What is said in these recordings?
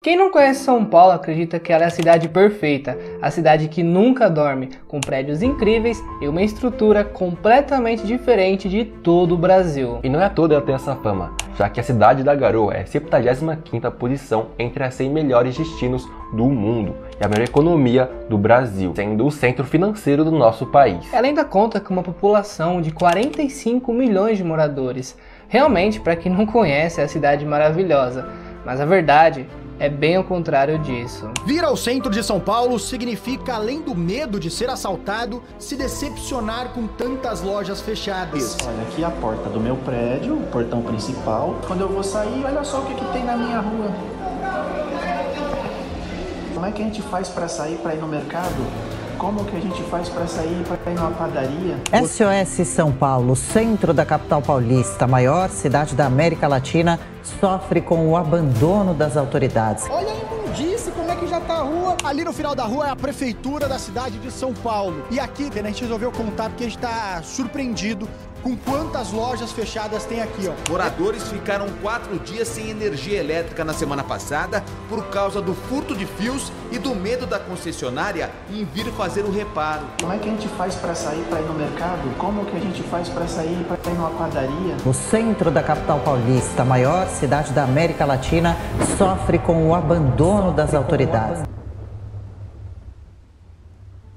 Quem não conhece São Paulo acredita que ela é a cidade perfeita, a cidade que nunca dorme, com prédios incríveis e uma estrutura completamente diferente de todo o Brasil. E não é à toa ela ter essa fama, já que a cidade da Garoa é a 75ª posição entre as 100 melhores destinos do mundo e a melhor economia do Brasil, sendo o centro financeiro do nosso país. Ela ainda conta com uma população de 45 milhões de moradores. Realmente, para quem não conhece, é a cidade maravilhosa, mas a verdade é bem ao contrário disso. Vir ao centro de São Paulo significa, além do medo de ser assaltado, se decepcionar com tantas lojas fechadas. Olha, aqui é a porta do meu prédio, o portão principal. Quando eu vou sair, olha só o que tem na minha rua. Como é que a gente faz para sair, para ir no mercado? Como que a gente faz para sair, para ir numa padaria? SOS São Paulo, centro da capital paulista, maior cidade da América Latina, sofre com o abandono das autoridades. Olha a imundície, como é que já tá a rua. Ali no final da rua é a prefeitura da cidade de São Paulo. E aqui, a gente resolveu contar porque a gente tá surpreendido com quantas lojas fechadas tem aqui, ó. Moradores ficaram 4 dias sem energia elétrica na semana passada por causa do furto de fios e do medo da concessionária em vir fazer o reparo. Como é que a gente faz para sair, para ir no mercado? Como que a gente faz para sair, para ir numa padaria? O centro da capital paulista, maior cidade da América Latina, sofre com o abandono das autoridades.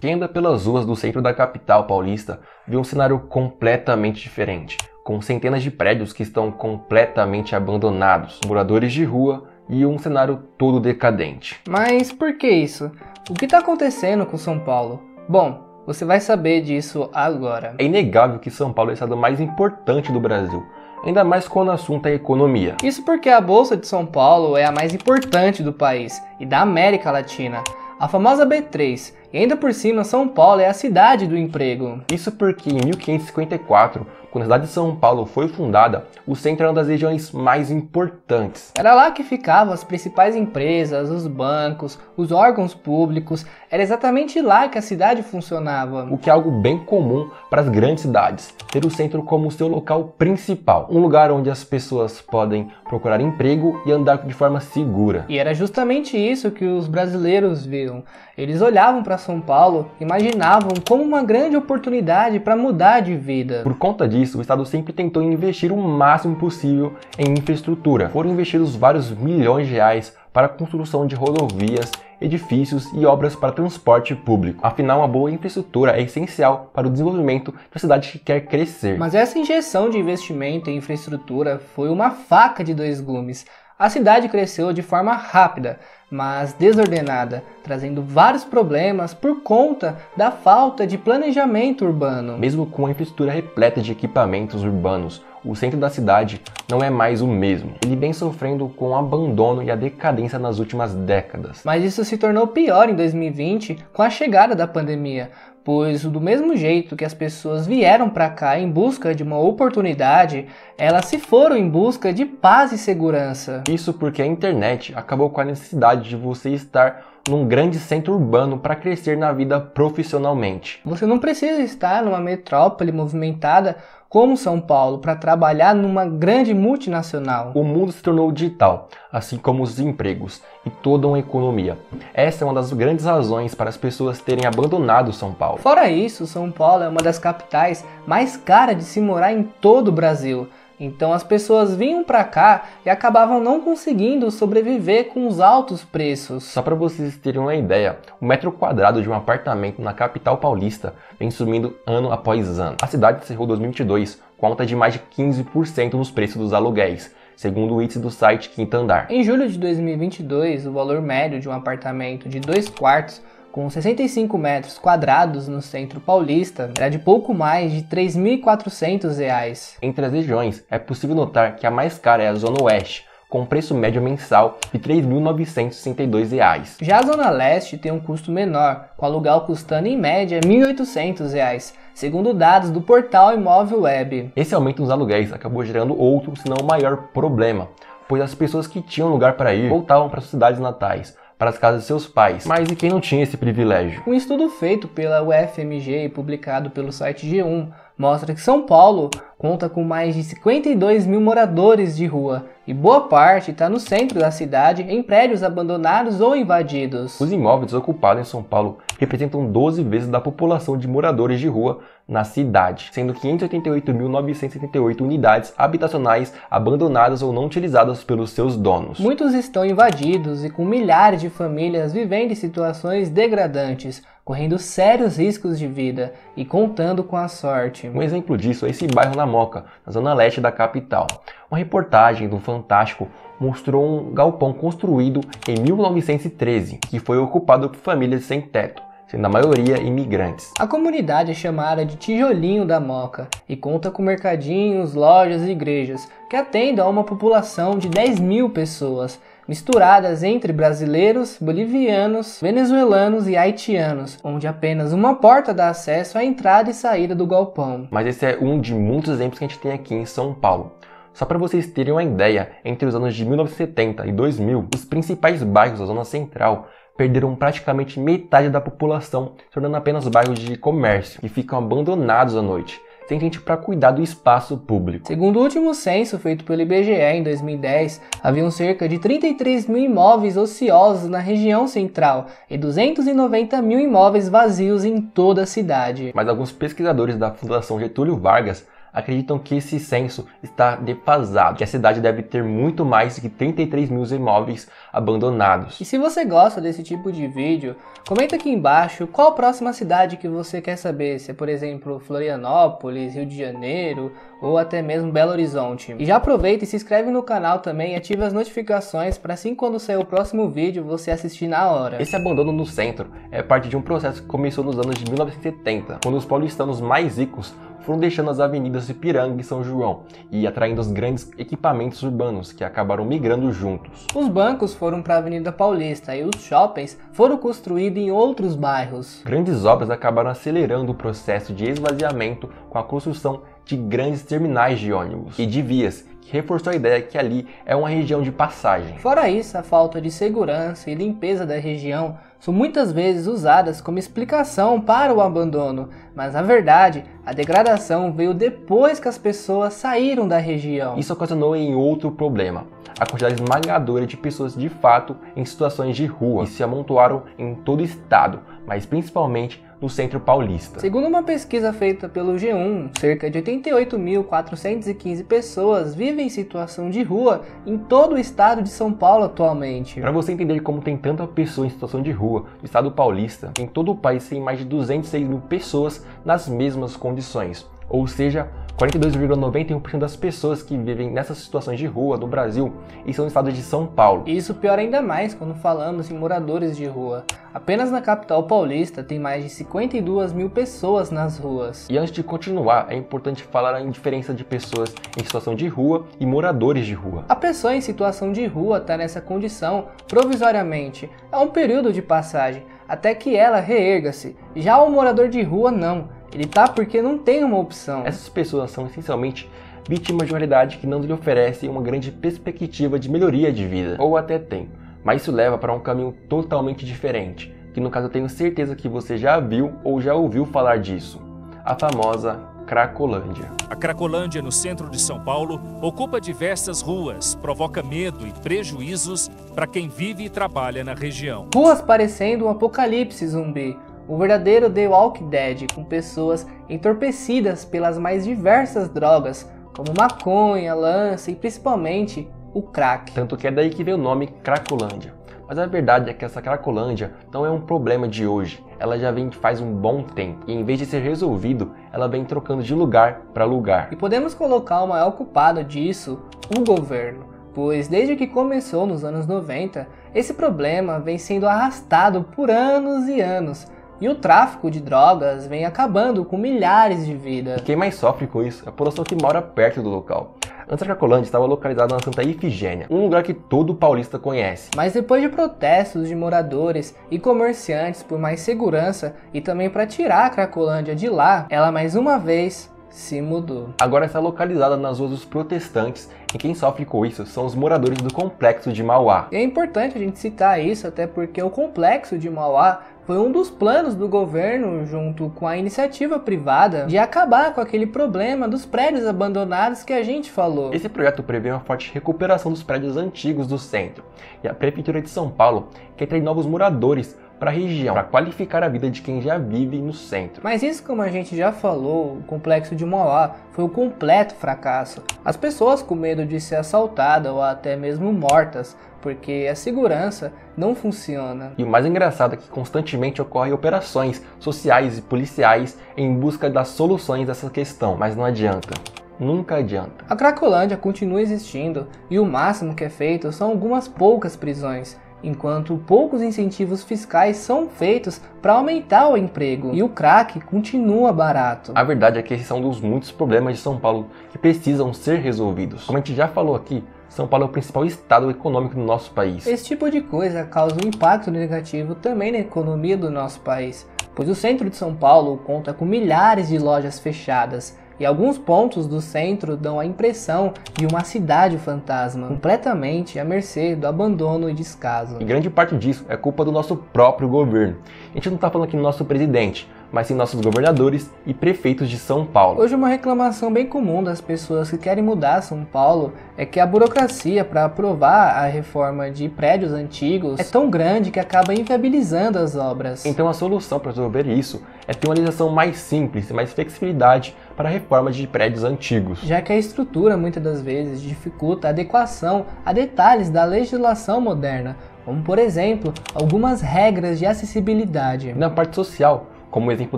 Quem anda pelas ruas do centro da capital paulista vê um cenário completamente diferente, com centenas de prédios que estão completamente abandonados, moradores de rua e um cenário todo decadente. Mas por que isso? O que está acontecendo com São Paulo? Bom, você vai saber disso agora. É inegável que São Paulo é o estado mais importante do Brasil, ainda mais quando o assunto é economia. Isso porque a Bolsa de São Paulo é a mais importante do país e da América Latina. A famosa B3, e ainda por cima São Paulo é a cidade do emprego. Isso porque em 1554, quando a cidade de São Paulo foi fundada, o centro era uma das regiões mais importantes. Era lá que ficavam as principais empresas, os bancos, os órgãos públicos, era exatamente lá que a cidade funcionava. O que é algo bem comum para as grandes cidades, ter o centro como seu local principal, um lugar onde as pessoas podem procurar emprego e andar de forma segura. E era justamente isso que os brasileiros viam. Eles olhavam para São Paulo e imaginavam como uma grande oportunidade para mudar de vida. Por conta disso, o Estado sempre tentou investir o máximo possível em infraestrutura. Foram investidos vários milhões de reais para a construção de rodovias, edifícios e obras para transporte público. Afinal, uma boa infraestrutura é essencial para o desenvolvimento da cidade que quer crescer. Mas essa injeção de investimento em infraestrutura foi uma faca de dois gumes. A cidade cresceu de forma rápida, mas desordenada, trazendo vários problemas por conta da falta de planejamento urbano. Mesmo com a infraestrutura repleta de equipamentos urbanos, o centro da cidade não é mais o mesmo. Ele vem sofrendo com o abandono e a decadência nas últimas décadas. Mas isso se tornou pior em 2020 com a chegada da pandemia, pois do mesmo jeito que as pessoas vieram para cá em busca de uma oportunidade, elas se foram em busca de paz e segurança. Isso porque a internet acabou com a necessidade de você estar num grande centro urbano para crescer na vida profissionalmente. Você não precisa estar numa metrópole movimentada como São Paulo para trabalhar numa grande multinacional. O mundo se tornou digital, assim como os empregos e toda uma economia. Essa é uma das grandes razões para as pessoas terem abandonado São Paulo. Fora isso, São Paulo é uma das capitais mais caras de se morar em todo o Brasil. Então as pessoas vinham para cá e acabavam não conseguindo sobreviver com os altos preços. Só para vocês terem uma ideia, o metro quadrado de um apartamento na capital paulista vem subindo ano após ano. A cidade encerrou 2022 com alta de mais de 15% nos preços dos aluguéis, segundo o índice do site Quinto Andar. Em julho de 2022, o valor médio de um apartamento de 2 quartos com 65 metros quadrados no centro paulista, era de pouco mais de R$ 3.400. Entre as regiões, é possível notar que a mais cara é a Zona Oeste, com preço médio mensal de R$ 3.962. Já a Zona Leste tem um custo menor, com aluguel custando em média R$ 1.800, segundo dados do portal Imóvel Web. Esse aumento nos aluguéis acabou gerando outro, se não o maior problema, pois as pessoas que tinham lugar para ir voltavam para suas cidades natais, para as casas de seus pais. Mas e quem não tinha esse privilégio? Um estudo feito pela UFMG e publicado pelo site G1 mostra que São Paulo conta com mais de 52 mil moradores de rua e boa parte está no centro da cidade em prédios abandonados ou invadidos. Os imóveis ocupados em São Paulo representam 12 vezes da população de moradores de rua na cidade, sendo 588.978 unidades habitacionais abandonadas ou não utilizadas pelos seus donos. Muitos estão invadidos e com milhares de famílias vivendo em situações degradantes, correndo sérios riscos de vida e contando com a sorte. Um exemplo disso é esse bairro na Moca, na zona leste da capital. Uma reportagem do Fantástico mostrou um galpão construído em 1913, que foi ocupado por famílias sem teto, sendo a maioria imigrantes. A comunidade é chamada de Tijolinho da Moca e conta com mercadinhos, lojas e igrejas que atendem a uma população de 10 mil pessoas, misturadas entre brasileiros, bolivianos, venezuelanos e haitianos, onde apenas uma porta dá acesso à entrada e saída do galpão. Mas esse é um de muitos exemplos que a gente tem aqui em São Paulo. Só para vocês terem uma ideia, entre os anos de 1970 e 2000, os principais bairros da zona central perderam praticamente metade da população, se tornando apenas bairros de comércio, que ficam abandonados à noite, sem gente para cuidar do espaço público. Segundo o último censo feito pelo IBGE em 2010, haviam cerca de 33 mil imóveis ociosos na região central e 290 mil imóveis vazios em toda a cidade. Mas alguns pesquisadores da Fundação Getúlio Vargas acreditam que esse censo está defasado, que a cidade deve ter muito mais que 33 mil imóveis abandonados. E se você gosta desse tipo de vídeo, comenta aqui embaixo qual a próxima cidade que você quer saber, se é, por exemplo, Florianópolis, Rio de Janeiro ou até mesmo Belo Horizonte. E já aproveita e se inscreve no canal também e ativa as notificações para assim quando sair o próximo vídeo você assistir na hora. Esse abandono no centro é parte de um processo que começou nos anos de 1970, quando os paulistanos mais ricos foram deixando as avenidas de Ipiranga e São João e atraindo os grandes equipamentos urbanos que acabaram migrando juntos. Os bancos foram para a Avenida Paulista e os shoppings foram construídos em outros bairros. Grandes obras acabaram acelerando o processo de esvaziamento com a construção de grandes terminais de ônibus e de vias, que reforçou a ideia que ali é uma região de passagem. Fora isso, a falta de segurança e limpeza da região são muitas vezes usadas como explicação para o abandono, mas na verdade a degradação veio depois que as pessoas saíram da região. Isso ocasionou em outro problema: a quantidade esmagadora de pessoas de fato em situações de rua, que se amontoaram em todo o estado, mas principalmente no centro paulista. Segundo uma pesquisa feita pelo G1, cerca de 88.415 pessoas vivem em situação de rua em todo o estado de São Paulo atualmente. Para você entender como tem tanta pessoa em situação de rua no estado paulista, em todo o país tem mais de 206 mil pessoas nas mesmas condições, ou seja, 42,91% das pessoas que vivem nessas situações de rua no Brasil estão no estado de São Paulo. E isso piora ainda mais quando falamos em moradores de rua. Apenas na capital paulista tem mais de 52 mil pessoas nas ruas. E antes de continuar, é importante falar em diferença de pessoas em situação de rua e moradores de rua. A pessoa em situação de rua está nessa condição provisoriamente. É um período de passagem, até que ela reerga-se. Já o morador de rua não. Ele tá porque não tem uma opção. Essas pessoas são essencialmente vítimas de uma realidade que não lhe oferece uma grande perspectiva de melhoria de vida, ou até tem, mas isso leva para um caminho totalmente diferente, que no caso eu tenho certeza que você já viu ou já ouviu falar disso: a famosa Cracolândia. A Cracolândia, no centro de São Paulo, ocupa diversas ruas, provoca medo e prejuízos para quem vive e trabalha na região. Ruas parecendo um apocalipse zumbi. O verdadeiro The Walking Dead, com pessoas entorpecidas pelas mais diversas drogas, como maconha, lança e principalmente o crack. Tanto que é daí que veio o nome Cracolândia. Mas a verdade é que essa Cracolândia não é um problema de hoje, ela já vem faz um bom tempo, e em vez de ser resolvido, ela vem trocando de lugar para lugar. E podemos colocar o maior culpado disso, o governo, pois desde que começou nos anos 90, esse problema vem sendo arrastado por anos e anos, e o tráfico de drogas vem acabando com milhares de vidas. E quem mais sofre com isso é a população que mora perto do local. Antes a Cracolândia estava localizada na Santa Ifigênia, um lugar que todo paulista conhece. Mas depois de protestos de moradores e comerciantes por mais segurança e também para tirar a Cracolândia de lá, ela mais uma vez se mudou. Agora está localizada nas ruas dos protestantes, e quem sofre com isso são os moradores do Complexo de Mauá. E é importante a gente citar isso, até porque o Complexo de Mauá foi um dos planos do governo, junto com a iniciativa privada, de acabar com aquele problema dos prédios abandonados que a gente falou. Esse projeto prevê uma forte recuperação dos prédios antigos do centro, e a Prefeitura de São Paulo quer ter novos moradores para a região, para qualificar a vida de quem já vive no centro. Mas isso, como a gente já falou, o complexo de Mauá foi um completo fracasso. As pessoas com medo de ser assaltadas ou até mesmo mortas, porque a segurança não funciona. E o mais engraçado é que constantemente ocorrem operações sociais e policiais em busca das soluções dessa questão, mas não adianta. Nunca adianta. A Cracolândia continua existindo e o máximo que é feito são algumas poucas prisões, enquanto poucos incentivos fiscais são feitos para aumentar o emprego e o crack continua barato. A verdade é que esses são um dos muitos problemas de São Paulo que precisam ser resolvidos. Como a gente já falou aqui, São Paulo é o principal estado econômico do nosso país. Esse tipo de coisa causa um impacto negativo também na economia do nosso país, pois o centro de São Paulo conta com milhares de lojas fechadas, e alguns pontos do centro dão a impressão de uma cidade fantasma, completamente à mercê do abandono e descaso. E grande parte disso é culpa do nosso próprio governo. A gente não está falando aqui do nosso presidente, mas sim nossos governadores e prefeitos de São Paulo. Hoje uma reclamação bem comum das pessoas que querem mudar São Paulo é que a burocracia para aprovar a reforma de prédios antigos é tão grande que acaba inviabilizando as obras. Então a solução para resolver isso é ter uma legislação mais simples e mais flexibilidade para a reforma de prédios antigos. Já que a estrutura muitas das vezes dificulta a adequação a detalhes da legislação moderna, como por exemplo, algumas regras de acessibilidade. E na parte social, como o exemplo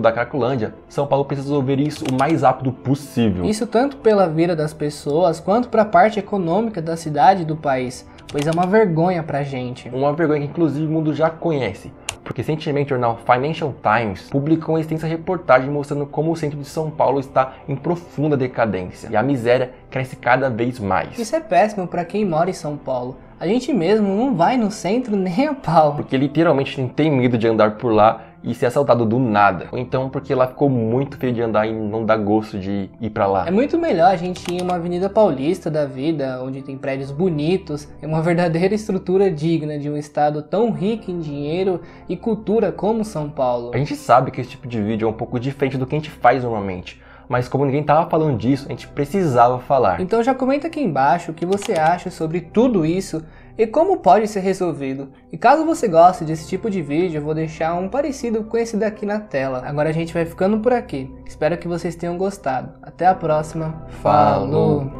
da Cracolândia, São Paulo precisa resolver isso o mais rápido possível. Isso tanto pela vida das pessoas, quanto para a parte econômica da cidade e do país, pois é uma vergonha pra gente. Uma vergonha que inclusive o mundo já conhece, porque recentemente o jornal Financial Times publicou uma extensa reportagem mostrando como o centro de São Paulo está em profunda decadência, e a miséria cresce cada vez mais. Isso é péssimo para quem mora em São Paulo. A gente mesmo não vai no centro nem a pau. Porque literalmente não tem medo de andar por lá e ser assaltado do nada. Ou então porque lá ficou muito feio de andar e não dá gosto de ir pra lá. É muito melhor a gente ir em uma avenida paulista da vida, onde tem prédios bonitos, e uma verdadeira estrutura digna de um estado tão rico em dinheiro e cultura como São Paulo. A gente sabe que esse tipo de vídeo é um pouco diferente do que a gente faz normalmente, mas como ninguém tava falando disso, a gente precisava falar. Então já comenta aqui embaixo o que você acha sobre tudo isso e como pode ser resolvido. E caso você goste desse tipo de vídeo, eu vou deixar um parecido com esse daqui na tela. Agora a gente vai ficando por aqui. Espero que vocês tenham gostado. Até a próxima. Falou!